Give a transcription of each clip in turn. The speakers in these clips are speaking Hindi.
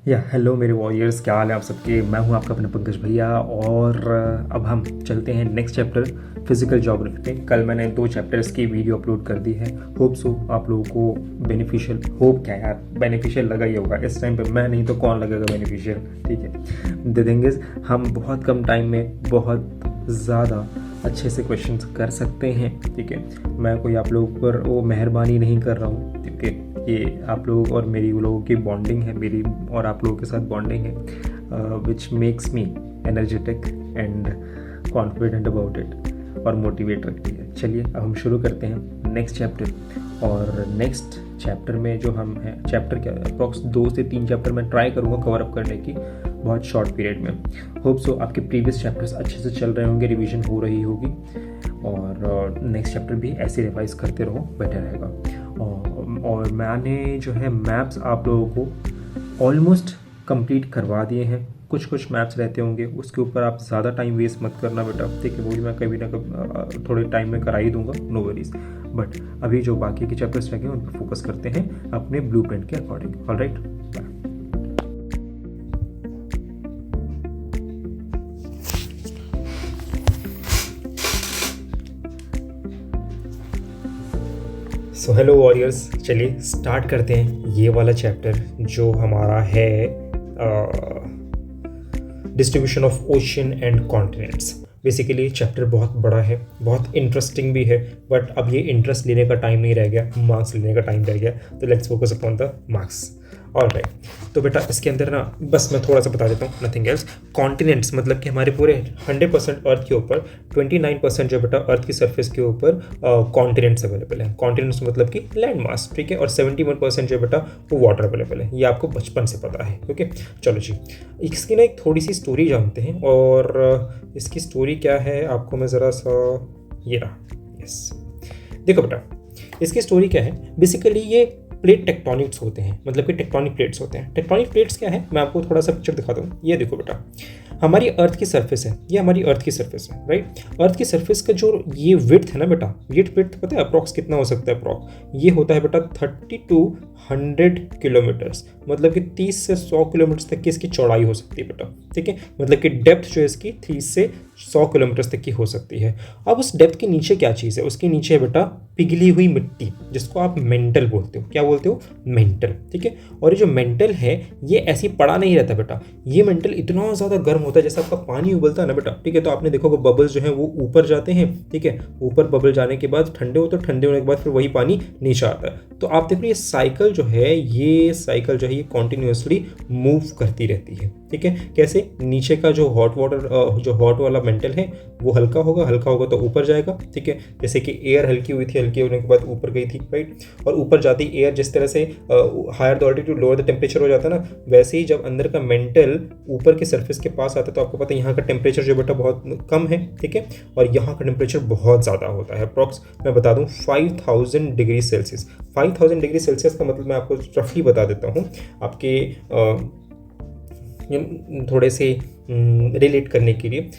हेलो मेरे वॉरियर्स, क्या हाल है आप सबके। मैं हूं आपका अपना पंकज भैया और अब हम चलते हैं नेक्स्ट चैप्टर फिजिकल ज्योग्राफी पे। कल मैंने 2 चैप्टर्स की वीडियो अपलोड कर दी है। होप सो आप लोगों को बेनिफिशियल, होप क्या यार, बेनिफिशियल लगा ही होगा। इस टाइम पे मैं नहीं तो कौन लगेगा बेनिफिशियल, ठीक है। द थिंग इज़ हम बहुत कम टाइम में बहुत ज़्यादा अच्छे से क्वेश्चंस कर सकते हैं, ठीक है। मैं कोई आप लोगों पर वो मेहरबानी नहीं कर रहा हूँ, ठीक है। ये आप लोग और मेरी लोगों की बॉन्डिंग है, मेरी और आप लोगों के साथ बॉन्डिंग है, which makes me energetic and confident about it और मोटिवेट रखती है। चलिए अब हम शुरू करते हैं नेक्स्ट चैप्टर। और नेक्स्ट चैप्टर में जो हम हैं, चैप्टर क्या अप्रॉक्स 2 से 3 चैप्टर मैं ट्राई करूँगा कवर अप करने की बहुत शॉर्ट पीरियड में। होप सो आपके प्रीवियस चैप्टर्स अच्छे से चल रहे होंगे, रिवीजन हो रही होगी और नेक्स्ट चैप्टर भी ऐसे रिवाइज करते रहो, बेटर रहेगा। और मैंने जो है मैप्स आप लोगों को ऑलमोस्ट कंप्लीट करवा दिए हैं। कुछ मैप्स रहते होंगे, उसके ऊपर आप ज़्यादा टाइम वेस्ट मत करना बेटा, ठीक है। वो भी मैं कभी ना कभी थोड़े टाइम में करा ही दूंगा, नो वरीज। बट अभी जो बाकी के चैप्टर्स रह गए उन पर फोकस करते हैं अपने ब्लूप्रिंट के according. Alright, bye. So hello warriors, चलिए स्टार्ट करते हैं ये वाला चैप्टर जो हमारा है distribution of ocean and continents. Basically chapter बहुत बड़ा है, बहुत इंटरेस्टिंग भी है, बट अब ये इंटरेस्ट लेने का टाइम नहीं रह गया, मार्क्स लेने का टाइम रह गया। तो let's focus upon the marks. Alright, तो बेटा इसके अंदर ना बस मैं थोड़ा सा बता देता हूँ, नथिंग एल्स। कॉन्टिनेंट्स मतलब कि हमारे पूरे 100% अर्थ के ऊपर 29% जो बेटा अर्थ की सरफेस के ऊपर कॉन्टिनेंट्स अवेलेबल है। कॉन्टिनेंट्स मतलब कि लैंड मास, ठीक है। और 71% जो बेटा वो वाटर अवेलेबल है। ये आपको बचपन से पता है, ओके। चलो जी, इसकी ना एक थोड़ी सी स्टोरी जानते हैं। और इसकी स्टोरी क्या है आपको मैं ज़रा सा, ये रहा, यस, देखो बेटा इसकी स्टोरी क्या है। बेसिकली ये प्लेट टेक्टोनिक्स होते हैं, मतलब कि टेक्टोनिक प्लेट्स होते हैं। टेक्टोनिक प्लेट्स क्या है, मैं आपको थोड़ा सा पिक्चर दिखाता हूँ। ये देखो बेटा, हमारी अर्थ की सरफेस है, ये हमारी अर्थ की सरफेस है, राइट। अर्थ की सरफेस का जो ये विड्थ है ना बेटा, ये विड्थ पता है अप्रॉक्स कितना हो सकता है? अप्रॉक्स ये होता है बेटा 30 to 100 किलोमीटर्स, मतलब कि 30 से 100 किलोमीटर तक की इसकी चौड़ाई हो सकती है बेटा, ठीक है। मतलब कि डेप्थ जो है इसकी 30 से 100 किलोमीटर तक की हो सकती है। अब उस डेप्थ के नीचे क्या चीज़ है? उसके नीचे है बेटा पिघली हुई मिट्टी, जिसको आप मेंटल बोलते हो। क्या बोलते हो? मेंटल, ठीक है। और ये जो मेंटल है ये ऐसी पड़ा नहीं रहता बेटा, ये मेंटल इतना ज़्यादा गर्म होता है जैसे आपका पानी उबलता है ना बेटा, ठीक है। तो आपने देखो बबल्स जो है वो ऊपर जाते हैं, ठीक है। ऊपर बबल जाने के बाद ठंडे होते हैं, ठंडे होने के बाद फिर वही पानी नीचे आता है। तो आप देखो ये साइकिल जो है, ये साइकिल जो है ये कॉन्टिन्यूसली मूव करती रहती है, ठीक है। कैसे? नीचे का जो हॉट वाटर, जो हॉट वाला मेंटल है वो हल्का होगा, हल्का होगा तो ऊपर जाएगा, ठीक है। जैसे कि एयर हल्की हुई थी, हल्की होने के बाद ऊपर गई थी, राइट। और ऊपर जाती एयर जिस तरह से higher the altitude lower the temperature हो जाता है ना, वैसे ही जब अंदर का मेंटल ऊपर के सरफेस के पास आता है तो आपको पता है यहाँ का टेम्परेचर जो बेटा बहुत कम है, ठीक है। और यहाँ का टेम्परेचर बहुत ज़्यादा होता है, अप्रॉक्स मैं बता दूँ 5000 डिग्री सेल्सियस। 5000 डिग्री सेल्सियस का मतलब मैं आपको रफली बता देता हूँ आपके थोड़े से रिलेट करने के लिए।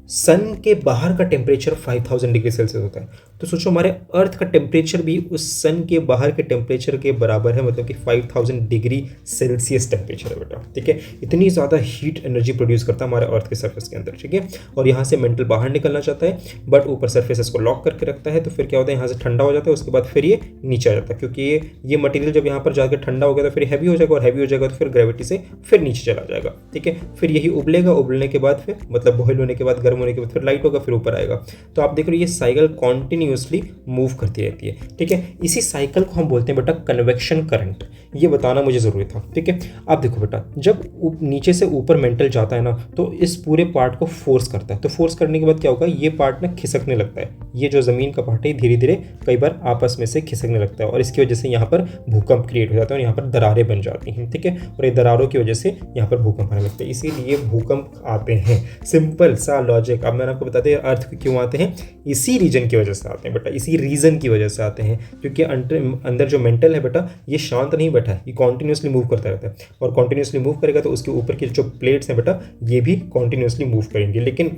सन के बाहर का टेम्परेचर 5000 डिग्री सेल्सियस होता है, तो सोचो हमारे अर्थ का टेम्परेचर भी उस सन के बाहर के टेम्परेचर के बराबर है, मतलब कि 5000 डिग्री सेल्सियस टेम्परेचर है बेटा, ठीक है। इतनी ज़्यादा हीट एनर्जी प्रोड्यूस करता है हमारे अर्थ के सरफेस के अंदर, ठीक है। और यहाँ से मेंटल बाहर निकलना चाहता है, बट ऊपर सरफेस इसको लॉक करके रखता है। तो फिर क्या होता है, यहाँ से ठंडा हो जाता है, उसके बाद फिर ये नीचे आ जाता है, क्योंकि ये मटेरियल जब यहाँ पर जाकर ठंडा हो गया तो फिर हैवी हो जाएगा, और हैवी हो जाएगा तो फिर ग्रेविटी से फिर नीचे चला जाएगा, ठीक है। फिर यही उबलेगा, उबलने के बाद फिर मतलब बॉयल होने के बाद, गर्म होने के बाद फिर लाइट होगा, फिर ऊपर आएगा। तो आप देख रहे हो ये साइकिल कॉन्टिन्यूसली मूव करती रहती है, ठीक है। इसी साइकिल को हम बोलते हैं बेटा कन्वेक्शन करंट। ये बताना मुझे ज़रूरी था, ठीक है। अब देखो बेटा, जब नीचे से ऊपर मेंटल जाता है ना तो इस पूरे पार्ट को फोर्स करता है। तो फोर्स करने के बाद क्या होगा, ये पार्ट ना खिसकने लगता है। ये जो ज़मीन का पार्ट है धीरे धीरे कई बार आपस में से खिसकने लगता है, और इसकी वजह से यहाँ पर भूकंप क्रिएट हो जाता है और यहाँ पर दरारें बन जाती हैं, ठीक है। और ये दरारों की वजह से यहाँ पर भूकंप आने लगते हैं, इसीलिए भूकंप आते हैं। सिंपल सा लॉजिक। अब मैंने आपको बता दिया अर्थ क्यों आते हैं, इसी रीजन की वजह से आते आते हैं बेटा, इसी रीज़न की वजह से आते हैं, क्योंकि अंदर जो मेंटल है बेटा ये शांत नहीं बैठा है, ये कॉन्टिन्यूसली मूव करता रहता है, और कॉन्टिन्यूसली मूव करेगा तो उसके ऊपर की जो प्लेट्स हैं बेटा ये भी कॉन्टिन्यूसली मूव करेंगे, लेकिन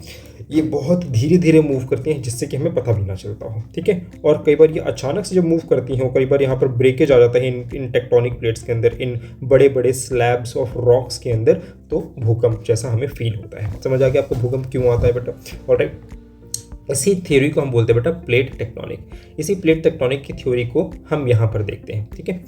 ये बहुत धीरे धीरे मूव करती हैं जिससे कि हमें पता भी ना चलता हो, ठीक है। और कई बार ये अचानक से जब मूव करती हैं, कई बार यहाँ पर ब्रेकेज आ जाता है इन टेक्टोनिक प्लेट्स के अंदर, इन बड़े बड़े स्लैब्स ऑफ रॉक्स के अंदर, तो भूकंप जैसा हमें फील होता है। समझ आ गया आपको भूकंप क्यों आता है बेटा? ऑलराइट, इसी थ्योरी को हम बोलते हैं बेटा प्लेट टेक्टोनिक। इसी प्लेट टेक्टोनिक की थ्योरी को हम यहाँ पर देखते हैं, ठीक है।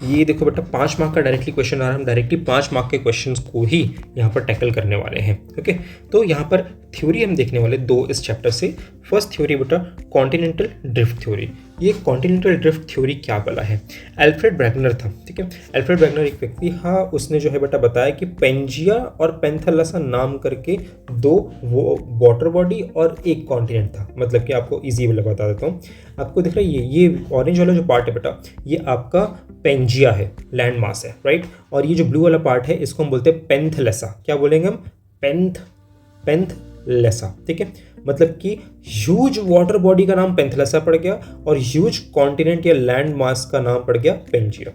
ये देखो बेटा 5 मार्क का डायरेक्टली क्वेश्चन आ रहा है, हम डायरेक्टली 5 मार्क के क्वेश्चंस को ही यहाँ पर टैकल करने वाले हैं, ओके। तो यहाँ पर थ्योरी हम देखने वाले 2 इस चैप्टर से। फर्स्ट थ्योरी बेटा कॉन्टिनेंटल ड्रिफ्ट थ्योरी। ये कॉन्टिनेंटल ड्रिफ्ट थ्योरी क्या बला है? अल्फ्रेड वैगनर था, ठीक है। अल्फ्रेड वैगनर एक व्यक्ति, हाँ, उसने जो है बेटा बताया कि पेंजिया और पेंथेलेसा नाम करके 2 वो वाटर बॉडी और एक कॉन्टिनेंट था। मतलब कि आपको ईजी वाला बता देता हूँ, आपको दिख रहा है ये ऑरेंज वाला जो पार्ट है बेटा ये आपका पेंजिया है, लैंड मास है, राइट। और ये जो ब्लू वाला पार्ट है इसको हम बोलते हैं पेंथेलेसा। क्या बोलेंगे हम? पेंथलेसा, ठीक है। मतलब कि ह्यूज वाटर बॉडी का नाम पेंथलेसा पड़ गया और ह्यूज कॉन्टिनेंट या लैंड मास का नाम पड़ गया पेंजिया।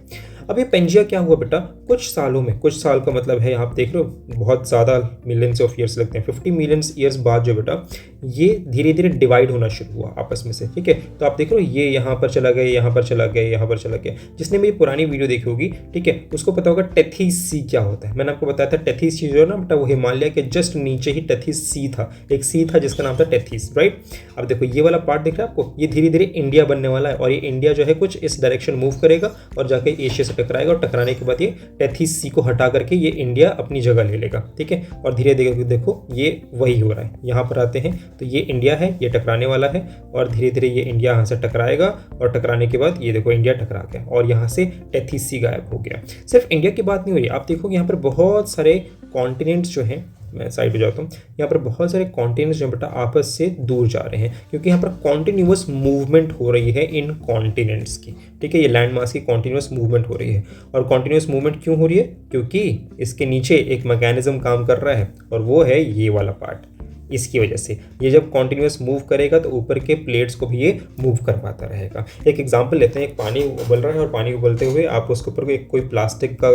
अब ये पेंजिया क्या हुआ बेटा, कुछ सालों में, कुछ साल का मतलब है आप देख रहे हो बहुत ज़्यादा मिलियंस ऑफ ईयर्स लगते हैं, 50 मिलियंस ईयर्स बाद जो बेटा ये धीरे धीरे डिवाइड होना शुरू हुआ आपस में से, ठीक है। तो आप देख रहे हो ये यहाँ पर चला गया, यहाँ पर चला गया, यहाँ पर चला गया। जिसने मेरी पुरानी वीडियो देखी होगी, ठीक है, उसको पता होगा टेथीस सी क्या होता है। मैंने आपको बताया था टेथीस सी जो है ना बेटा वो हिमालय के जस्ट नीचे ही टेथीस सी था, एक सी था जिसका नाम था टेथीस, राइट। अब देखो ये वाला पार्ट दिख रहा है आपको, ये धीरे धीरे इंडिया बनने वाला है और ये इंडिया जो है कुछ इस डायरेक्शन मूव करेगा और जाके एशिया से टकराएगा और टकराने के बाद ये टेथीस सी को हटा करके ये इंडिया अपनी जगह ले लेगा, ठीक है। और धीरे धीरे देखो ये वही हो रहा है, यहाँ पर आते हैं तो ये इंडिया है, ये टकराने वाला है और धीरे धीरे ये इंडिया यहाँ से टकराएगा और टकराने के बाद ये देखो इंडिया टकरा गया और यहाँ से टेथीस सी गायब हो गया। सिर्फ इंडिया की बात नहीं हो रही, आप देखोगे यहाँ पर बहुत सारे कॉन्टिनेंट्स जो हैं, मैं साइड पे जाता हूँ, यहाँ पर बहुत सारे कॉन्टिनेंट्स जो बेटा आपस से दूर जा रहे हैं क्योंकि यहाँ पर कॉन्टिन्यूअस मूवमेंट हो रही है इन कॉन्टिनेंट्स की, ठीक है। ये लैंड मास की कॉन्टिन्यूअस मूवमेंट हो रही है और कॉन्टिन्यूअस मूवमेंट क्यों हो रही है? क्योंकि इसके नीचे एक मैकेनिज्म काम कर रहा है और वो है ये वाला पार्ट। इसकी वजह से ये जब कॉन्टिन्यूअस मूव करेगा तो ऊपर के प्लेट्स को भी ये मूव करवाता रहेगा। एक एग्जांपल लेते हैं, एक पानी उबल रहा है और पानी उबलते हुए आप उसके ऊपर कोई प्लास्टिक का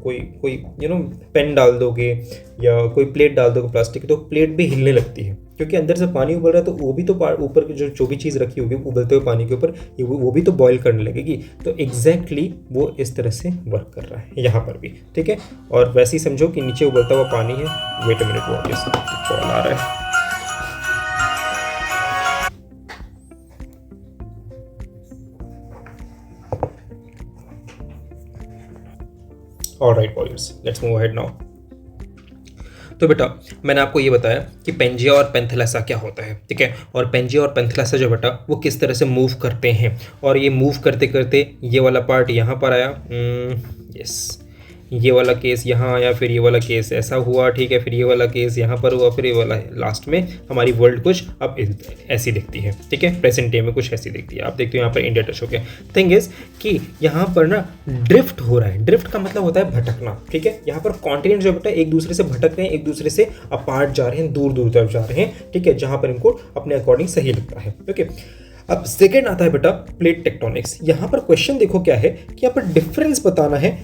कोई पेन डाल दोगे या कोई प्लेट डाल दोगे प्लास्टिक की, तो प्लेट भी हिलने लगती है क्योंकि अंदर से पानी उबल रहा है, तो वो भी तो ऊपर की जो भी चीज़ रखी होगी उबलते हुए पानी के ऊपर वो भी तो बॉईल करने लगेगी। तो एग्जैक्टली वो इस तरह से वर्क कर रहा है यहाँ पर भी, ठीक है। और वैसे ही समझो कि नीचे उबलता हुआ पानी है। वेट अ मिनट, वो कॉल आ रहा है। Alright boys, let's move ahead now. तो बेटा मैंने आपको ये बताया कि पेंजिया और पेंथेलेसा क्या होता है, ठीक है। और पेंजिया और पेंथेलेसा जो बेटा वो किस तरह से मूव करते हैं और ये मूव करते करते ये वाला पार्ट यहाँ पर आया, यस, ये वाला केस यहाँ आया, फिर ये वाला केस ऐसा हुआ, ठीक है, फिर ये वाला केस यहाँ पर हुआ, फिर ये वाला लास्ट में हमारी वर्ल्ड कुछ अब ऐसी दिखती है, ठीक है। प्रेजेंट डे में कुछ ऐसी दिखती है। आप देखते हो यहाँ पर इंडिया टच हो गया। थिंग इज कि यहाँ पर ना ड्रिफ्ट हो रहा है। ड्रिफ्ट का मतलब होता है भटकना, ठीक है। यहाँ पर कॉन्टिनेंट जो बेटा एक दूसरे से भटक रहे हैं, एक दूसरे से अपार्ट जा रहे हैं, दूर दूर तरफ जा रहे हैं, ठीक है, जहाँ पर इनको अपने अकॉर्डिंग सही लगता है, ओके। अब सेकेंड आता है बेटा प्लेट टेक्टोनिक्स। यहाँ पर क्वेश्चन देखो क्या है कि यहाँ पर डिफरेंस बताना है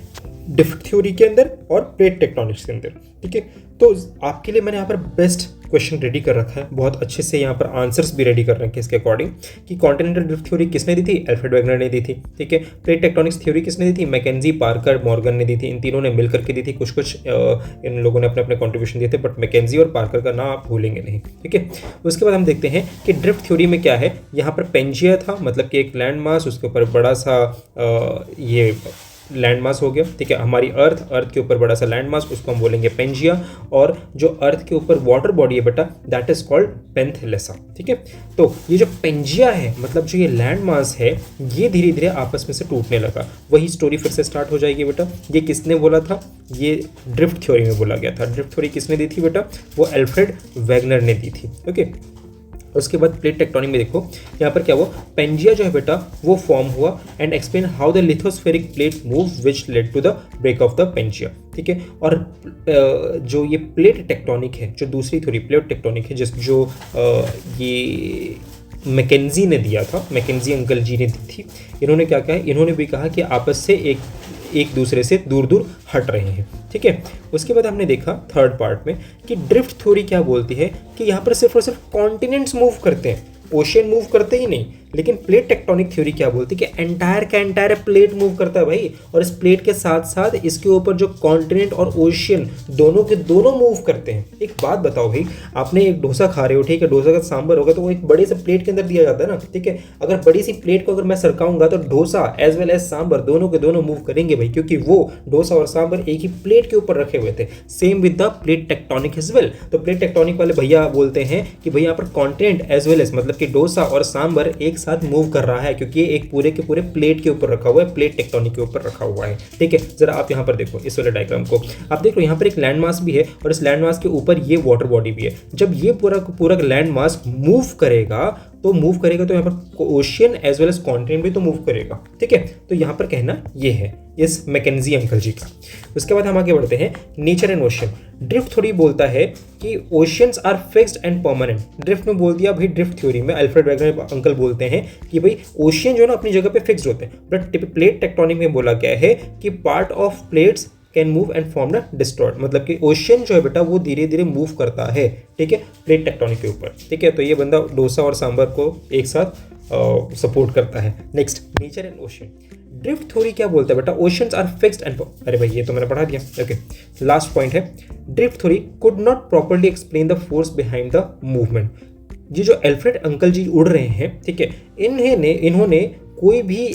ड्रिफ्ट थ्योरी के अंदर और प्लेट टेक्टोनिक्स के अंदर, ठीक है। तो आपके लिए मैंने यहाँ पर बेस्ट क्वेश्चन रेडी कर रखा है, बहुत अच्छे से यहाँ पर आंसर्स भी रेडी कर रखे हैं इसके अकॉर्डिंग कि कॉन्टिनेंटल ड्रिफ्ट थ्योरी किसने दी थी? अल्फ्रेड वैगनर ने दी थी, ठीक है। प्लेट टेक्टोनिक्स थ्योरी किसने दी थी? मैकेंजी, पार्कर, मॉर्गन ने दी थी। इन तीनों ने मिल करके दी थी। कुछ इन लोगों ने अपने अपने कॉन्ट्रीब्यूशन दिए थे, बट मैकेंजी और पार्कर का नाम आप भूलेंगे नहीं, ठीक है। उसके बाद हम देखते हैं कि ड्रिफ्ट थ्योरी में क्या है। यहाँ पर पेंजिया था, मतलब कि एक लैंड मास, उसके ऊपर बड़ा सा ये लैंड मास हो गया, ठीक है। हमारी अर्थ के ऊपर बड़ा सा लैंड मास, उसको हम बोलेंगे पेंजिया। और जो अर्थ के ऊपर वाटर बॉडी है बेटा दैट इज कॉल्ड पेंथेलेसा, ठीक है। तो ये जो पेंजिया है, मतलब जो ये लैंड मास है, ये धीरे धीरे आपस में से टूटने लगा। वही स्टोरी फिर से स्टार्ट हो जाएगी बेटा। ये किसने बोला था? ये ड्रिफ्ट थ्योरी में बोला गया था। ड्रिफ्ट थ्योरी किसने दी थी बेटा? वो अल्फ्रेड वैगनर ने दी थी, ओके। उसके बाद प्लेट टेक्टोनिक में देखो यहाँ पर क्या हुआ, पेंजिया जो है बेटा वो फॉर्म हुआ and explain how the lithospheric plate move which led to the break of the Pangaea, ठीक है। और जो ये प्लेट टेक्टोनिक है, जो दूसरी थ्योरी प्लेट टेक्टोनिक है, जो ये मैकेंजी ने दिया था, मैकेंजी अंकल जी ने दी थी। इन्होंने क्या कहा, इन्होंने भी कहा कि आपस से एक दूसरे से दूर दूर हट रहे हैं, ठीक है। उसके बाद हमने देखा थर्ड पार्ट में कि ड्रिफ्ट थ्योरी क्या बोलती है कि यहाँ पर सिर्फ और सिर्फ कॉन्टिनेंट्स मूव करते हैं, ओशियन मूव करते ही नहीं। लेकिन प्लेट टेक्टोनिक थ्योरी क्या बोलती है कि एंटायर का एंटायर प्लेट मूव करता है भाई, और इस प्लेट के साथ साथ इसके ऊपर जो कॉन्टिनेंट और ओशियन दोनों के दोनों मूव करते हैं। एक बात बताओ भाई, आपने एक डोसा खा रहे हो, ठीक है, डोसा का सांभर होगा तो वो एक बड़े से प्लेट के अंदर दिया जाता है ना, ठीक है। अगर बड़ी सी प्लेट को अगर मैं सरकाऊंगा तो dosa as well as sambar दोनों के दोनों मूव करेंगे भाई, क्योंकि वो डोसा और सांभर एक ही प्लेट के ऊपर रखे हुए थे। Same with the plate tectonic as well. तो प्लेट टेक्टोनिक वाले भैया बोलते हैं कि भैया यहाँ पर कॉन्टिनेंट एज वेल एज मतलब कि डोसा और सांभर एक साथ मूव कर रहा है, क्योंकि ये एक पूरे के पूरे प्लेट के ऊपर रखा हुआ है, प्लेट टेक्टोनिक के ऊपर रखा हुआ है, ठीक है। जरा आप यहाँ पर देखो इस वाले डायग्राम को, आप देख लो यहाँ पर एक लैंड मास भी है और इस लैंड मास के ऊपर ये वाटर बॉडी भी है। जब ये पूरा लैंड मास मूव करेगा तो यहाँ पर ocean as well as continent भी तो मूव करेगा, ठीक है। तो यहाँ पर कहना ये है इस मैकेंजी अंकल जी का। उसके बाद हम आगे बढ़ते हैं nature and ocean. Drift theory बोलता है कि oceans are fixed and permanent. Drift में बोल दिया भाई, ड्रिफ्ट थ्योरी में अल्फ्रेड वेगनर अंकल बोलते हैं कि भाई ओशियन जो है ना अपनी जगह पे फिक्स्ड होते हैं, बट प्लेट टेक्टोनिक में बोला गया है कि part of plates can move and form the distort, मतलब कि ओशियन जो है बेटा वो धीरे धीरे मूव करता है, ठीक है, प्लेट टेक्टोनिक के ऊपर, ठीक है। तो ये बंदा डोसा और सांभर को एक साथ सपोर्ट करता है। Next nature and ocean. Drift theory क्या बोलता है बेटा, ओशियंस आर फिक्स्ड एंड, अरे भाई ये तो मैंने पढ़ा दिया, ओके। लास्ट पॉइंट है, drift theory could not properly explain the force behind the movement. ये जो अल्फ्रेड अंकल जी उड़ रहे हैं, ठीक है, इन्होंने कोई भी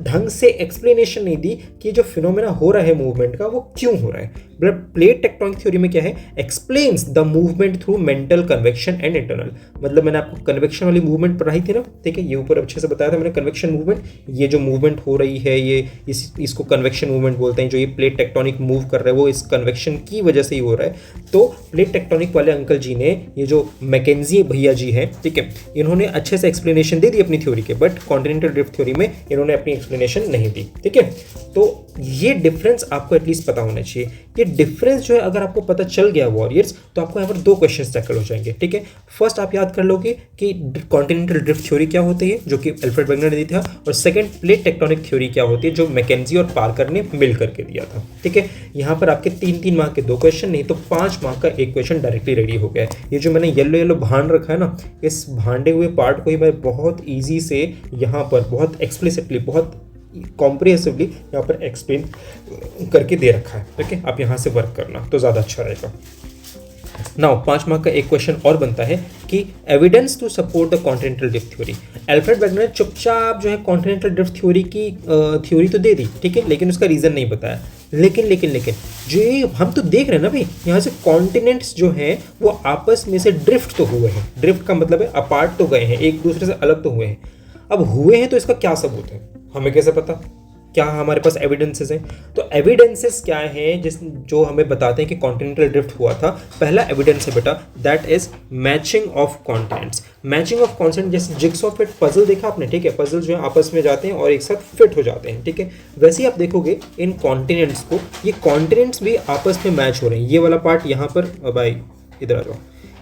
ढंग से एक्सप्लेनेशन नहीं दी कि जो फिनोमेना हो रहा है मूवमेंट का वो क्यों हो रहा है। प्लेट टेक्टोनिक थ्योरी में क्या है, explains the movement through mental convection and internal. मतलब मैंने आपको कन्वेक्शन वाली मूवमेंट पढ़ाई थी ना, ठीक है, ये ऊपर अच्छे से बताया था मैंने कन्वेक्शन मूवमेंट। ये जो मूवमेंट हो रही है ये इसको कन्वेक्शन मूवमेंट बोलते हैं। जो ये प्लेट टेक्टोनिक मूव कर रहा है वो इस कन्वेक्शन की वजह से ही हो रहा है। तो प्लेट टेक्टोनिक वाले अंकल जी ने, ये जो मैकेंजी भैया जी हैं, ठीक है, इन्होंने अच्छे से एक्सप्लेनेशन दे दी अपनी थ्योरी के, बट कॉन्टिनेंटल ड्रिफ्ट थ्योरी में इन्होंने अपनी एक्सप्लेनेशन नहीं दी, ठीक है। तो ये डिफरेंस आपको एटलीस्ट पता होना चाहिए। ये डिफरेंस जो है अगर आपको पता चल गया वॉरियर्स, तो आपको यहाँ पर दो क्वेश्चंस टैकल हो जाएंगे, ठीक है। फर्स्ट आप याद कर लोगे कि कॉन्टिनेंटल ड्रिफ्ट थ्योरी क्या होती है, जो कि अल्फ्रेड वेगनर ने दी था, और सेकंड प्लेट टेक्टोनिक थ्योरी क्या होती है, जो मैकेंजी और पार्कर ने मिल करके दिया था, ठीक है। यहाँ पर आपके 3-3 मार्क के 2 क्वेश्चन, नहीं तो 5 मार्क का एक क्वेश्चन डायरेक्टली रेडी हो गया है। ये जो मैंने येलो भांड रखा है ना, इस भांडे हुए पार्ट को ही मैं बहुत ईजी से यहाँ पर बहुत एक्सप्लिसिटली, बहुत कॉम्प्रिहेंसिवली यहाँ पर एक्सप्लेन करके दे रखा है, ठीक है। आप यहाँ से वर्क करना तो ज़्यादा अच्छा रहेगा। नाउ 5 मार्क का एक क्वेश्चन और बनता है कि evidence to support the continental drift theory. Alfred Wegener ने चुपचाप जो है कॉन्टिनेंटल ड्रिफ्ट थ्योरी की थ्योरी तो दे दी, ठीक है, लेकिन उसका रीज़न नहीं बताया। लेकिन जो ये हम तो देख रहे हैं ना भाई, यहाँ से कॉन्टिनेंट्स जो हैं वो आपस में से ड्रिफ्ट तो हुए हैं। ड्रिफ्ट का मतलब है अपार्ट तो गए हैं, एक दूसरे से अलग तो हुए हैं। अब हुए हैं तो इसका क्या सबूत है, हमें कैसे पता, क्या हमारे पास एविडेंसेस हैं? तो एविडेंसेस क्या हैं जो हमें बताते हैं कि कॉन्टिनेंटल ड्रिफ्ट हुआ था। पहला एविडेंस है बेटा, that is matching of continents. Matching of continent, जैसे जिग्सॉ फिट पजल देखा आपने, ठीक है, पजल जो है आपस में जाते हैं और एक साथ फिट हो जाते हैं, ठीक है। वैसे ही आप देखोगे इन कॉन्टिनेंट्स को, ये कॉन्टिनेंट्स भी आपस में मैच हो रहे हैं। ये वाला पार्ट यहाँ पर, भाई इधर आ जाओ,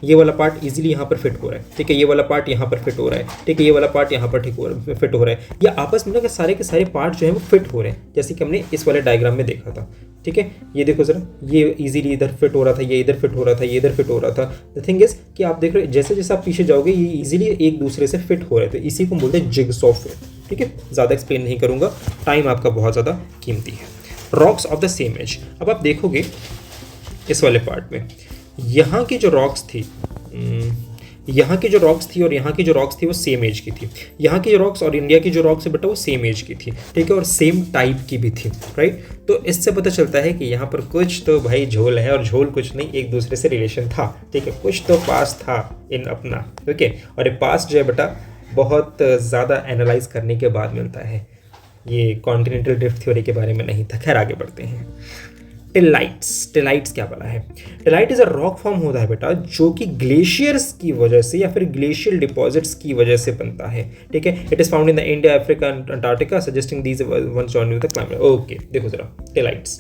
ये वाला पार्ट इजीली यहाँ पर फिट हो रहा है, ठीक है, ये वाला पार्ट यहाँ पर फिट हो रहा है, ठीक है, ये वाला पार्ट यहाँ पर फिट हो रहा है। ये आपस में ना के सारे पार्ट जो है वो फिट हो रहे हैं, जैसे कि हमने इस वाले डायग्राम में देखा था, ठीक है। ये देखो जरा, ये इजीली इधर फिट हो रहा था, ये इधर फिट हो रहा था, ये इधर फिट हो रहा था। द थिंग इज कि आप देख रहे हो जैसे जैसे आप पीछे जाओगे ये इजीली एक दूसरे से फिट हो रहे थे, इसी को बोलते हैं जिग्सॉ फिट, ठीक है। ज़्यादा एक्सप्लेन नहीं करूँगा, टाइम आपका बहुत ज़्यादा कीमती है। Rocks of the same age. अब आप देखोगे इस वाले पार्ट में यहाँ की जो रॉक्स थी, यहाँ की जो रॉक्स थी और यहाँ की जो रॉक्स थी वो सेम एज की थी। यहाँ की जो रॉक्स और इंडिया की जो रॉक्स है बेटा वो सेम एज की थी, ठीक है, और सेम टाइप की भी थी, राइट। तो इससे पता चलता है कि यहाँ पर कुछ तो भाई झोल है, और झोल कुछ नहीं, एक दूसरे से रिलेशन था, ठीक है, कुछ तो पास था इन अपना, ओके। और ये पास जो है बेटा बहुत ज़्यादा एनालाइज करने के बाद मिलता है। ये कॉन्टिनेंटल ड्रिफ्ट थ्योरी के बारे में नहीं था। खैर आगे बढ़ते हैं। टेलाइट्स क्या बना है? टेलाइट इज अ रॉक फॉर्म होता है बेटा जो कि ग्लेशियर्स की वजह से या फिर ग्लेशियल डिपॉजिट्स की वजह से बनता है, ठीक है। It is found in the India, Africa and Antarctica, suggesting these once join with the climate. Okay, देखो जरा टेलाइट्स।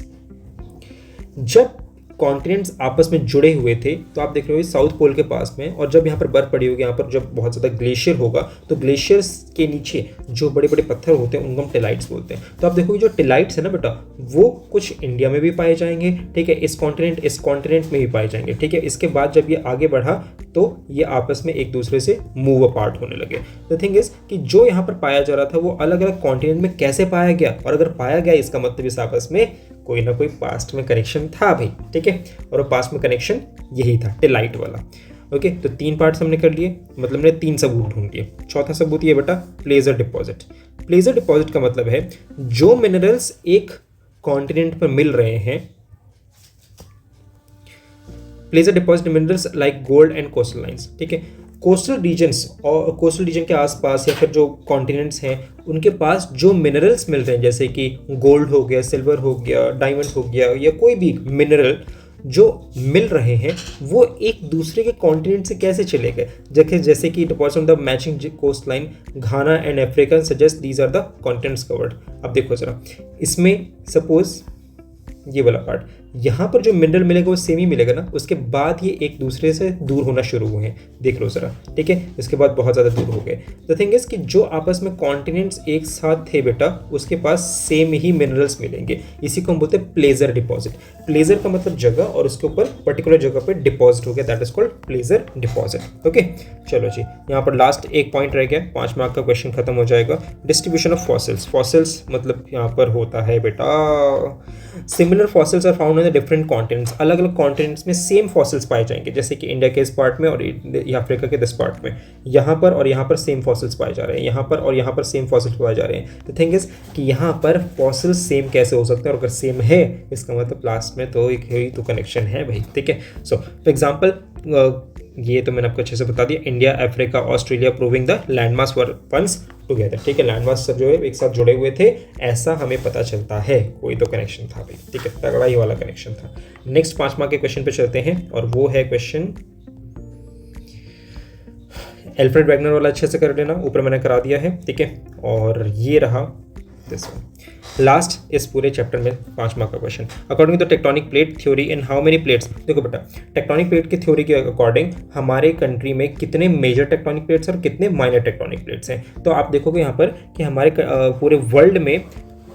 जब कॉन्टिनेंट्स आपस में जुड़े हुए थे, तो आप देख रहे हो साउथ पोल के पास में, और जब यहाँ पर बर्फ पड़ी होगी, यहाँ पर जब बहुत ज़्यादा ग्लेशियर होगा तो ग्लेशियर्स के नीचे जो बड़े बड़े पत्थर होते हैं उनको हम टेलाइट्स बोलते हैं। तो आप देखोगे जो टेलाइट्स है ना बेटा, वो कुछ इंडिया में भी पाए जाएंगे, ठीक है, इस कॉन्टिनेंट में भी पाए जाएंगे, ठीक है। इसके बाद जब ये आगे बढ़ा तो ये आपस में एक दूसरे से मूव अपार्ट होने लगे। द थिंग इज कि जो यहाँ पर पाया जा रहा था वो अलग अलग कॉन्टिनेंट में कैसे पाया गया, और अगर पाया गया इसका मतलब इस आपस में कोई ना कोई पास्ट में कनेक्शन था भाई, ठीक है। और वो पास्ट में कनेक्शन यही था, टेलाइट वाला। ओके, तो 3 पार्ट्स हमने कर लिए, मतलब हमने 3 सबूत ढूंढ लिए। चौथा सबूत ये बेटा प्लेजर डिपॉजिट। प्लेजर डिपॉजिट का मतलब है जो मिनरल्स एक कॉन्टिनेंट पर मिल रहे हैं, pleasure deposit minerals like gold and coastal lines, ठीक है। कोस्टल रीजन्स और कोस्टल रीजन के आसपास या फिर जो कॉन्टिनेंट्स हैं उनके पास जो मिनरल्स मिल रहे हैं, जैसे कि गोल्ड हो गया, सिल्वर हो गया, डायमंड हो गया, या कोई भी मिनरल जो मिल रहे हैं, वो एक दूसरे के कॉन्टिनेंट से कैसे चले गए। जैसे कि deposit on the matching coast line Ghana and Africa suggest these are the continents covered. अब देखो जरा, इसमें सपोज ये वाला पार्ट, यहाँ पर जो मिनरल मिलेगा वो सेम ही मिलेगा ना, उसके बाद ये एक दूसरे से दूर होना शुरू हुए हैं, देख लो जरा, ठीक है। इसके बाद बहुत ज़्यादा दूर हो गए। द थिंग इज कि जो आपस में कॉन्टिनेंट्स एक साथ थे बेटा, उसके पास सेम ही मिनरल्स मिलेंगे। इसी को हम बोलते हैं प्लेजर डिपॉजिट। प्लेजर का मतलब जगह, और उसके ऊपर पर्टिकुलर जगह पे डिपॉजिट हो गया, that is called pleasure deposit. Okay, चलो जी, यहाँ पर लास्ट एक पॉइंट रह गया, 5 मार्क का क्वेश्चन खत्म हो जाएगा। Distribution of fossils. फॉसिल्स मतलब यहाँ पर होता है बेटा, similar fossils are found in the different continents. अलग अलग कॉन्टिनेंट्स में सेम फॉसिल्स पाए जाएंगे, जैसे कि इंडिया के इस पार्ट में और अफ्रीका के दिस पार्ट में, यहाँ पर और यहाँ पर सेम फॉसिल्स पाए जा रहे हैं, यहाँ पर और यहाँ पर सेम फॉसिल्स पाए जा रहे हैं। द थिंग इज कि यहाँ पर फॉसिल्स सेम कैसे हो सकते हैं, और अगर सेम है इसका मतलब लास्ट में तो एक ही तो कनेक्शन है भाई, ठीक है। सो फॉर एग्जाम्पल, ये तो मैंने आपको अच्छे से बता दिया, India, Africa, Australia proving the landmass were once together, ठीक है। लैंडमास सब जो है एक साथ जुड़े हुए थे, ऐसा हमें पता चलता है, कोई तो कनेक्शन था भाई, ठीक है, तगड़ा ही वाला कनेक्शन था। नेक्स्ट 5 मार्क के क्वेश्चन पे चलते हैं, और वो है क्वेश्चन एल्फ्रेड वैगनर वाला, अच्छे से कर लेना, ऊपर मैंने करा दिया है, ठीक है। और ये रहा दिस वन, लास्ट इस पूरे चैप्टर में 5 मार्क का question. According to tectonic plate theory in how many plates. देखो बेटा, टेक्टोनिक प्लेट की थ्योरी के अकॉर्डिंग हमारे कंट्री में कितने मेजर टेक्टोनिक प्लेट्स और कितने माइनर टेक्टोनिक प्लेट्स हैं। तो आप देखोगे यहाँ पर कि हमारे पूरे वर्ल्ड में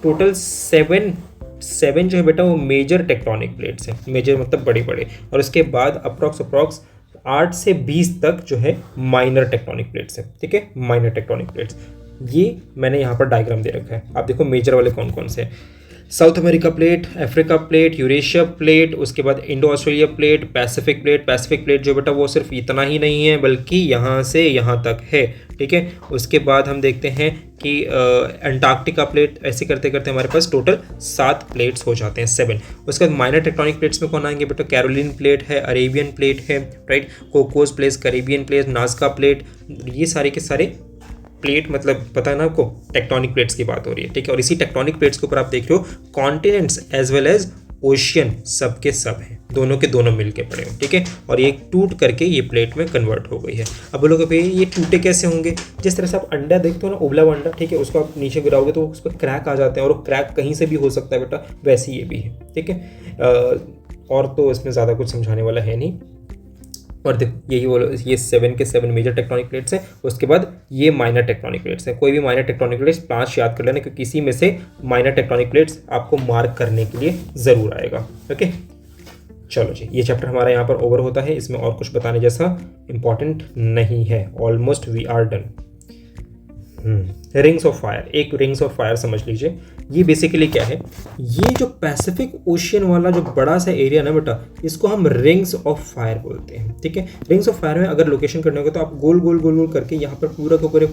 टोटल 7 जो है बेटा वो मेजर टेक्टोनिक प्लेट्स हैं। मेजर मतलब बड़े बड़े, और उसके बाद अप्रॉक्स 8 से 20 तक जो है माइनर टेक्टोनिक प्लेट्स हैं, ठीक है, माइनर टेक्टोनिक प्लेट्स। ये मैंने यहाँ पर डायग्राम दे रखा है, आप देखो मेजर वाले कौन कौन से हैं। South America plate, Africa plate, Eurasia plate, उसके बाद Indo Australia plate, Pacific plate. Pacific plate जो बेटा वो सिर्फ इतना ही नहीं है, बल्कि यहाँ से यहाँ तक है, ठीक है। उसके बाद हम देखते हैं कि अंटार्कटिका प्लेट, ऐसे करते करते हमारे पास टोटल 7 प्लेट्स हो जाते हैं, 7। उसके बाद माइनर टेक्टोनिक प्लेट्स में कौन आएंगे बेटा, कैरोलिन प्लेट है, अरेबियन प्लेट है, right, Cocos plate, Caribbean plate, Nazca plate, ये सारे के सारे प्लेट, मतलब पता है ना आपको, टेक्टोनिक प्लेट्स की बात हो रही है, ठीक है। और इसी टेक्टोनिक प्लेट्स के ऊपर आप देख रहे हो continents as well as ocean सब के सब हैं, दोनों के दोनों मिलके पड़े हो, ठीक है। और ये टूट करके ये प्लेट में कन्वर्ट हो गई है। अब बोलोगे भाई ये टूटे कैसे होंगे, जिस तरह से आप अंडा देखते हो ना, उबला हुआ अंडा, ठीक है, उसको आप नीचे गिराओगे तो उस पर क्रैक आ जाते हैं, और वो क्रैक कहीं से भी हो सकता है बेटा, वैसे ये भी है, ठीक है। और तो इसमें ज़्यादा कुछ समझाने वाला है नहीं। और देखो यही बोलो, ये 7 के 7 मेजर टेक्टोनिक प्लेट्स हैं, उसके बाद ये माइनर टेक्टोनिक प्लेट्स हैं। कोई भी माइनर टेक्टोनिक प्लेट्स 5 याद कर लेना, क्योंकि इसी में से माइनर टेक्टोनिक प्लेट्स आपको मार्क करने के लिए ज़रूर आएगा। ओके, चलो जी, ये चैप्टर हमारा यहाँ पर ओवर होता है, इसमें और कुछ बताने जैसा इंपॉर्टेंट नहीं है। Almost we are done. Rings of fire, एक रिंग्स ऑफ फायर समझ लीजिए। ये बेसिकली क्या है, ये जो पैसिफिक ओशियन वाला जो बड़ा सा एरिया ना बेटा, इसको हम रिंग्स ऑफ फायर बोलते हैं, ठीक है। रिंग्स ऑफ फायर में अगर लोकेशन करने होगा तो आप गोल गोल गोल गोल करके यहाँ पर पूरा के पूरे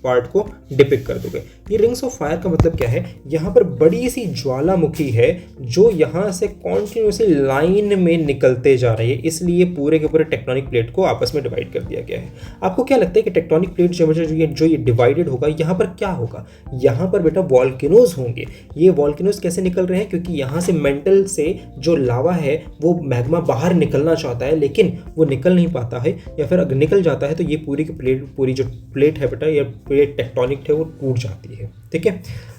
पार्ट को डिपिक्ट कर दोगे। ये रिंग्स ऑफ फायर का मतलब क्या है, यहाँ पर बड़ी सी ज्वालामुखी है जो यहाँ से कॉन्टिन्यूसली लाइन में निकलते जा रही है, इसलिए पूरे के पूरे टेक्टोनिक प्लेट को आपस में डिवाइड कर दिया गया है। आपको क्या लगता है कि टेक्टोनिक प्लेट जो ये डिवाइडेड होगा, यहाँ पर क्या होगा, यहाँ पर बेटा वॉल्केनोज होंगे। ये वॉल्केनोज कैसे निकल रहे हैं, क्योंकि यहाँ से मेंटल से जो लावा है वो मैग्मा बाहर निकलना चाहता है, लेकिन वो निकल नहीं पाता है, या फिर अगर निकल जाता है तो ये पूरी की पूरी जो प्लेट है बेटा, ये प्लेट टेक्टोनिक है वो टूट जाती है, ठीक है।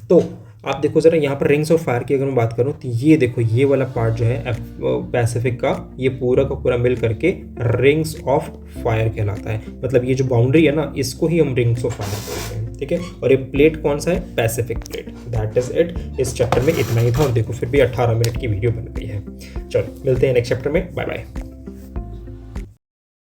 तो आप देखो ज़रा यहाँ पर रिंग्स ऑफ फायर की अगर मैं बात करूँ तो ये देखो ये वाला पार्ट जो है पैसिफिक का, ये पूरा का पूरा मिल करके रिंग्स ऑफ फायर कहलाता है। मतलब ये जो बाउंड्री है ना, इसको ही हम रिंग्स ऑफ फायर बोलते हैं, ठीक है। और ये प्लेट कौन सा है? Pacific plate. That is it. इस चैप्टर में इतना ही था और देखो फिर भी 18 मिनट की वीडियो बन गई है। चलो मिलते हैं नेक्स्ट चैप्टर में। Bye bye.